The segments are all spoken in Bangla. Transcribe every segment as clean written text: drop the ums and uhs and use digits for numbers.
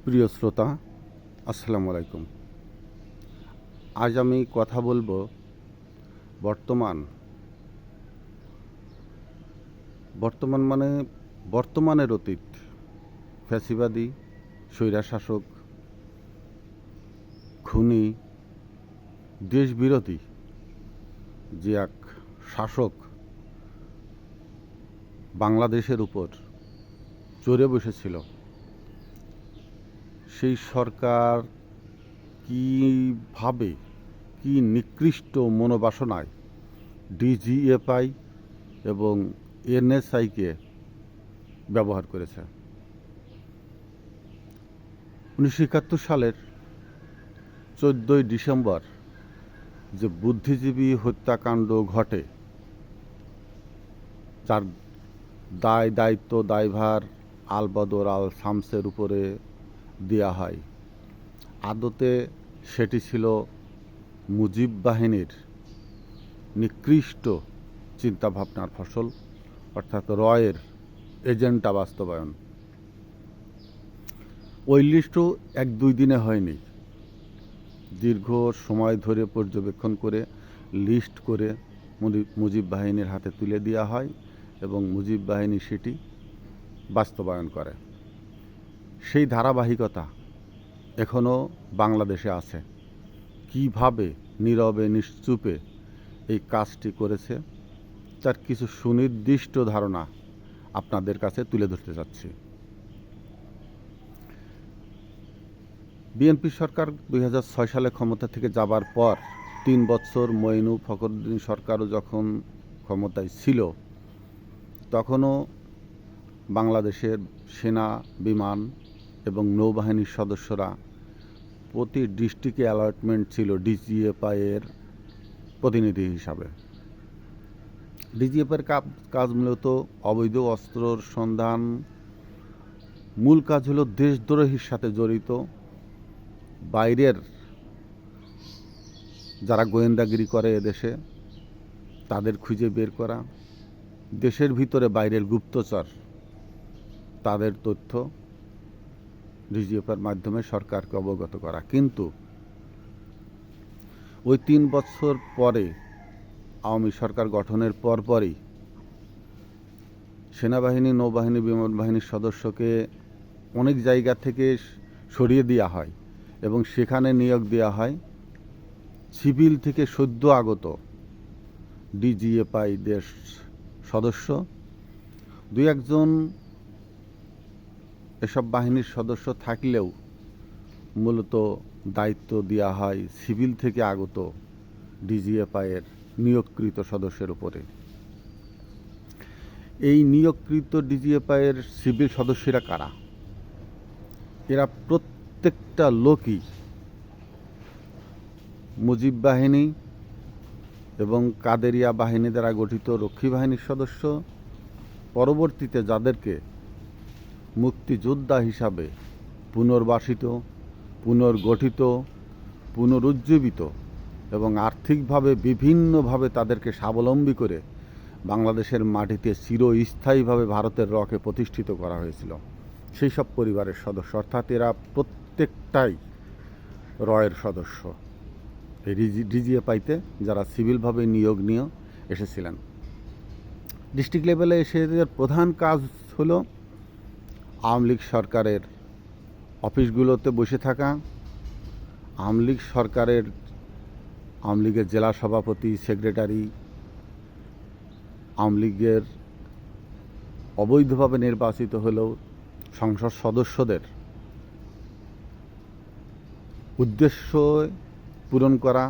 প্রিয় শ্রোতা, আসসালামু আলাইকুম। আজ আমি কথা বলবো বর্তমান বর্তমান মানে বর্তমানের অতীত, ফ্যাসিবাদী স্বৈরাশাসক, খুনি, দেশবিরোধী যে এক শাসক বাংলাদেশের উপর চড়ে বসেছিল, সেই সরকার কীভাবে, কী নিকৃষ্ট মনোবাসনায় ডিজিএফআই এবং এনএসআইকে ব্যবহার করেছে। 1971 সালের 14ই ডিসেম্বর যে বুদ্ধিজীবী হত্যাকাণ্ড ঘটে, যার দায়িত্ব দায়ভার আল বদর আল শামসের উপরে দেয়া হয়, আদতে সেটি ছিল মুজিব বাহিনীর নিকৃষ্ট চিন্তাভাবনার ফসল, অর্থাৎ রয়ের এজেন্ডা বাস্তবায়ন। ওই লিস্টও 1-2 দিনে হয়নি, দীর্ঘ সময় ধরে পর্যবেক্ষণ করে লিস্ট করে মুজিব বাহিনীর হাতে তুলে দেওয়া হয় এবং মুজিব বাহিনী সেটি বাস্তবায়ন করে। সেই ধারাবাহিকতা এখনও বাংলাদেশে আছে। কিভাবে নীরবে নিশ্চুপে এই কাজটি করেছে তার কিছু সুনির্দিষ্ট ধারণা আপনাদের কাছে তুলে ধরতে চাচ্ছি। বিএনপি সরকার 2006 সালে ক্ষমতা থেকে যাবার পর 3 বছর মঈনুল ফখরুদ্দিন সরকারও যখন ক্ষমতায় ছিল, তখনও বাংলাদেশের সেনা, বিমান এবং নৌবাহিনীর সদস্যরা প্রতি ডিস্ট্রিক্টে অ্যালটমেন্ট ছিল ডিজিএফআই এর প্রতিনিধি হিসাবে। ডিজিএফআই এর কাজ মূলত অবৈধ অস্ত্রর সন্ধান, মূল কাজ হলো দেশদ্রোহীর সাথে জড়িত বাইরের যারা গোয়েন্দাগিরি করে এদেশে তাদের খুঁজে বের করা, দেশের ভিতরে বাইরের গুপ্তচর তাদের তথ্য ডিজিএফআইয়ের মাধ্যমে সরকারকে অবগত করা। কিন্তু ওই 3 বছর পরে আওয়ামী সরকার গঠনের পরপরই সেনাবাহিনী, নৌবাহিনী, বিমান বাহিনীর সদস্যকে অনেক জায়গা থেকে সরিয়ে দেওয়া হয় এবং সেখানে নিয়োগ দেওয়া হয় সিভিল থেকে সদ্য আগত ডিজিএফআই দেশ সদস্য। 2-1 এসব বাহিনীর সদস্য থাকলেও মূলত দায়িত্ব দেওয়া হয় সিভিল থেকে আগত ডিজিএফআই এর নিয়োগকৃত সদস্যের উপরে। এই নিয়োগকৃত ডিজিএফআই এর সিভিল সদস্যরা কারা? এরা প্রত্যেকটা লোকই মুজিব বাহিনী এবং কাদেরিয়া বাহিনী দ্বারা গঠিত রক্ষী বাহিনীর সদস্য, পরবর্তীতে যাদেরকে মুক্তিযোদ্ধা হিসাবে পুনর্বাসিত, পুনর্গঠিত, পুনরুজ্জীবিত এবং আর্থিকভাবে বিভিন্নভাবে তাদেরকে স্বাবলম্বী করে বাংলাদেশের মাটিতে চিরস্থায়ীভাবে ভারতের রকে প্রতিষ্ঠিত করা হয়েছিল, সেই সব পরিবারের সদস্য। অর্থাৎ এরা প্রত্যেকটাই রয়ের সদস্য এই ডিজিএফআইতে, যারা সিভিলভাবে নিয়োগ নিয়ে এসেছিলেন। ডিস্ট্রিক্ট লেভেলে এসে এদের প্রধান কাজ হলো আওয়ামী লীগ সরকারের অফিসগুলোতে বসে থাকা, আওয়ামী লীগের জেলা সভাপতি, সেক্রেটারি, আওয়ামী লীগের অবৈধভাবে নির্বাচিত হলেও সংসদ সদস্যদের উদ্দেশ্য পূরণ করা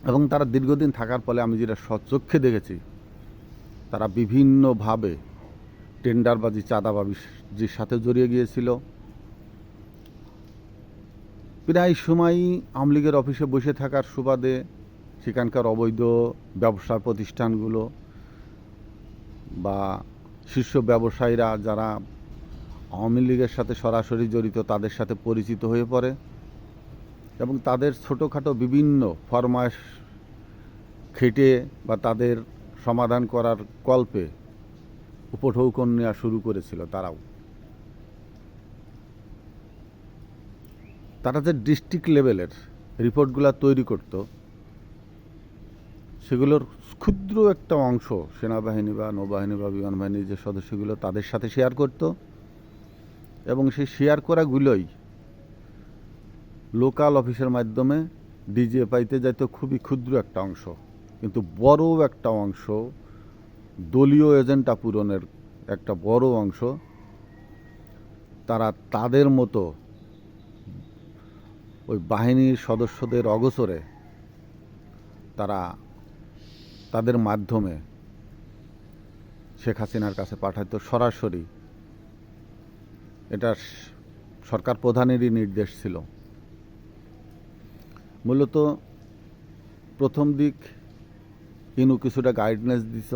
এবং তারা দীর্ঘদিন থাকার ফলে আমি যেটা স্বচক্ষে দেখেছি, তারা বিভিন্নভাবে টেন্ডারবাজি, চাঁদাবাজির সাথে জড়িয়ে গিয়েছিল। প্রায় সময়ই আওয়ামী লীগের অফিসে বসে থাকার সুবাদে সেখানকার অবৈধ ব্যবসা প্রতিষ্ঠানগুলো বা শীর্ষ ব্যবসায়ীরা যারা আওয়ামী লীগের সাথে সরাসরি জড়িত তাদের সাথে পরিচিত হয়ে পড়ে এবং তাদের ছোটোখাটো বিভিন্ন ফরমায়েশ খেটে বা তাদের সমাধান করার কল্পে উপঢৌকন নেওয়া শুরু করেছিল তারাও। তারা যে ডিস্ট্রিক্ট লেভেলের রিপোর্টগুলো তৈরি করত, সেগুলোর ক্ষুদ্র একটা অংশ সেনাবাহিনী বা নৌবাহিনী বা বিমান বাহিনীর যে সদস্যগুলো তাদের সাথে শেয়ার করত, এবং সেই শেয়ার করাগুলোই লোকাল অফিসের মাধ্যমে ডিজিএফআইতে যাইতো খুবই ক্ষুদ্র একটা অংশ, কিন্তু বড় একটা অংশ দলীয় এজেন্ডা পূরণের একটা বড় অংশ তারা তাদের মতো ওই বাহিনীর সদস্যদের অগোচরে তারা তাদের মাধ্যমে শেখ হাসিনার কাছে পাঠাতো সরাসরি। এটা সরকার প্রধানেরই নির্দেশ ছিল। মূলত প্রথম দিক ইনু কিছুটা গাইডনেস দিছ,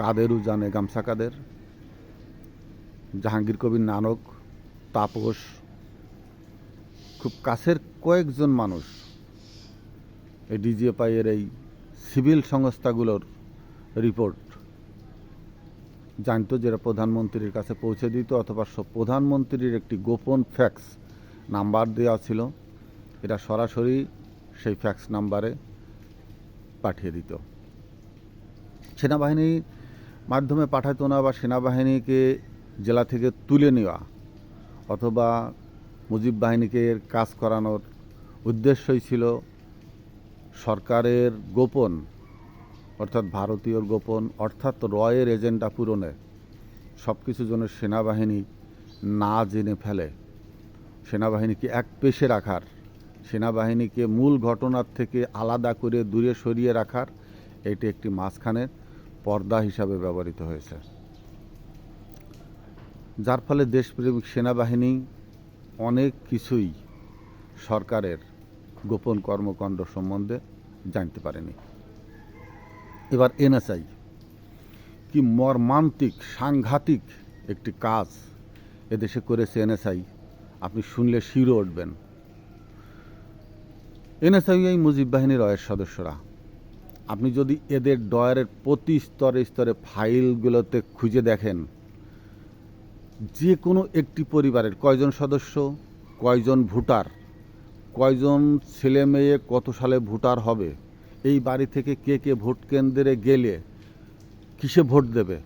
কাদেরও জানে গামছা কাদের, জাহাঙ্গীর কবির নানক, তাপস, খুব কাছের কয়েকজন মানুষ এই ডিজিএফআই এর এই সিভিল সংস্থাগুলোর রিপোর্ট জানতো, যেটা প্রধানমন্ত্রীর কাছে পৌঁছে দিত, অথবা প্রধানমন্ত্রীর একটি গোপন ফ্যাক্স নাম্বার দেওয়া ছিল, এটা সরাসরি সেই ফ্যাক্স নাম্বারে পাঠিয়ে দিত। সেনাবাহিনীর মাধ্যমে পাঠাতো না, বা সেনাবাহিনীকে জেলা থেকে তুলে নেওয়া অথবা মুজিব বাহিনীকে কাজ করানোর উদ্দেশ্যই ছিল সরকারের গোপন, অর্থাৎ ভারতীয় গোপন, অর্থাৎ রয়ের এজেন্ডা পূরণে সব কিছু যেন সেনাবাহিনী না জেনে ফেলে, সেনাবাহিনীকে এক পেশে রাখার, সেনাবাহিনীকে মূল ঘটনার থেকে আলাদা করে দূরে সরিয়ে রাখার, এটি একটি মাঝখানের পর্দা হিসাবে ব্যবহৃত হয়েছে। যার ফলে দেশপ্রেমিক সেনাবাহিনী অনেক কিছুই সরকারের গোপন কর্মকাণ্ড সম্বন্ধে জানতে পারেনি। এবার এনএসআই কি মর্মান্তিক সাংঘাতিক একটি কাজ এদেশে করেছে এনএসআই, আপনি শুনলে শিউরে উঠবেন। এনএসআই এই মুজিব বাহিনীর রয়ের সদস্যরা, আপনি যদি এদের ডয়ারের প্রতি স্তরে স্তরে ফাইলগুলোতে খুঁজে দেখেন, যে কোনো একটি পরিবারের কয়জন সদস্য, কয়জন ভোটার, কয়জন ছেলে মেয়ে কত সালে ভোটার হবে, এই বাড়ি থেকে কে কে ভোট কেন্দ্রে গেলে কিসে ভোট দেবে,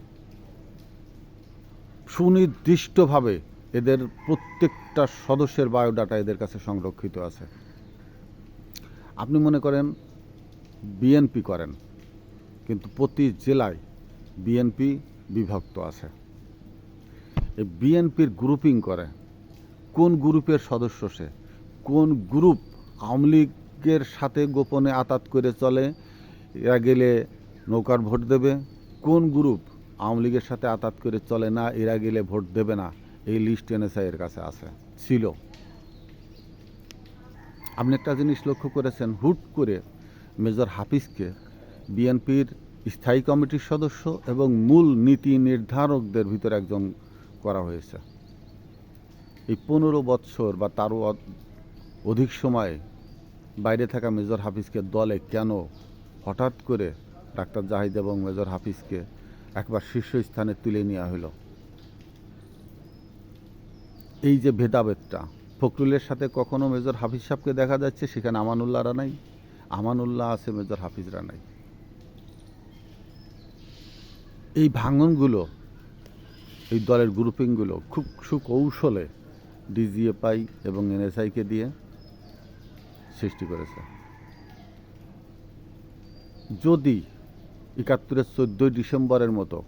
সুনির্দিষ্টভাবে এদের প্রত্যেকটা সদস্যের বায়োডাটা এদের কাছে সংরক্ষিত আছে। আপনি মনে করেন বিএনপি করেন, কিন্তু প্রতি জেলায় বিএনপি বিভক্ত আছে। এই বিএনপির গ্রুপিং করে, কোন গ্রুপের সদস্য সে, কোন গ্রুপ আওয়ামী লীগের সাথে গোপনে আতাত করে চলে, এরা গেলে নৌকার ভোট দেবে, কোন গ্রুপ আওয়ামী লীগের সাথে আতাত করে চলে না, এরা গেলে ভোট দেবে না, এই লিস্ট এনএসআই এর কাছে আছে, ছিল। আপনি একটা জিনিস লক্ষ্য করেছেন, হুট করে মেজর হাফিজকে বিএনপির স্থায়ী কমিটির সদস্য এবং মূল নীতি নির্ধারকদের ভিতরে একজন করা হয়েছে। এই 15 বৎসর বা তারও অধিক সময় বাইরে থাকা মেজর হাফিজকে দলে কেন হঠাৎ করে ডাক্তার জাহিদ এবং মেজর হাফিজকে একবার শীর্ষস্থানে তুলে নেওয়া হলো? এই যে ভেদাভেদটা, ফখরুলের সাথে কখনো মেজর হাফিজ সাহেবকে দেখা যাচ্ছে, সেখানে আমানুল্লাহরা নাই, আমানুল্লাহ আছে, মেজর হাফিজরা নাই। এই ভাঙনগুলো, এই দলের গ্রুপিংগুলো খুব সুকৌশলে ডিজিএফআই এবং এনএসআইকে দিয়ে সৃষ্টি করেছে। যদি ৭১-এর 14 ডিসেম্বরের মতো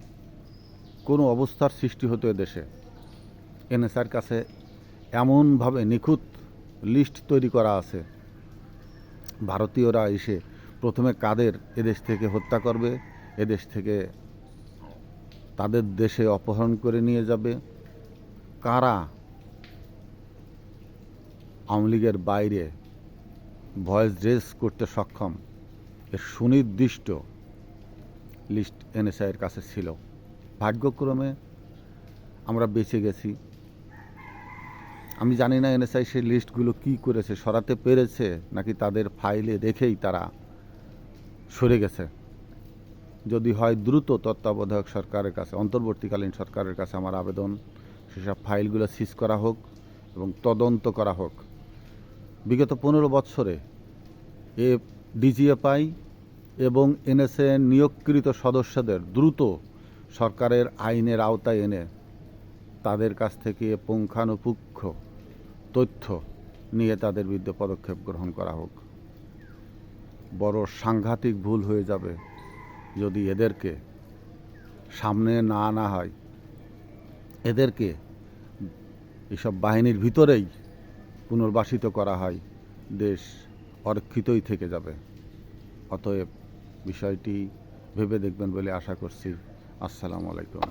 কোনো অবস্থার সৃষ্টি হতো এদেশে, এনএসআইর কাছে এমনভাবে নিখুঁত লিস্ট তৈরি করা আছে, ভারতীয়রা এসে প্রথমে কাদের এদেশ থেকে হত্যা করবে, এদেশ থেকে তাদের দেশে অপহরণ করে নিয়ে যাবে, কারা আওয়ামী লীগের বাইরে ভয়েস রেজ করতে সক্ষম, এর সুনির্দিষ্ট লিস্ট এনএসআইয়ের কাছে ছিল। ভাগ্যক্রমে আমরা বেঁচে গেছি। আমি জানি না এনএসআই সেই লিস্টগুলো কী করেছে, সরাতে পেরেছে নাকি তাদের ফাইলে রেখেই তারা সরে গেছে। যদি হয়, দ্রুত তত্ত্বাবধায়ক সরকারের কাছে, অন্তর্বর্তীকালীন সরকারের কাছে আমার আবেদন, সেসব ফাইলগুলো সিজ করা হোক এবং তদন্ত করা হোক। বিগত 15 বৎসরে এ ডিজিএফআই এবং এনএসএ নিয়োগকৃত সদস্যদের দ্রুত সরকারের আইনের আওতায় এনে তাদের কাছ থেকে পুঙ্খানুপুঙ্খ তথ্য নিয়ে তাদের বিরুদ্ধে পদক্ষেপ গ্রহণ করা হোক। বড় সাংঘাতিক ভুল হয়ে যাবে যদি এদেরকে সামনে না আনা হয়, এদেরকে এসব বাহিনীর ভিতরেই পুনর্বাসিত করা হয়, দেশ অরক্ষিতই থেকে যাবে। অতএব বিষয়টি ভেবে দেখবেন বলে আশা করছি। আসসালামু আলাইকুম।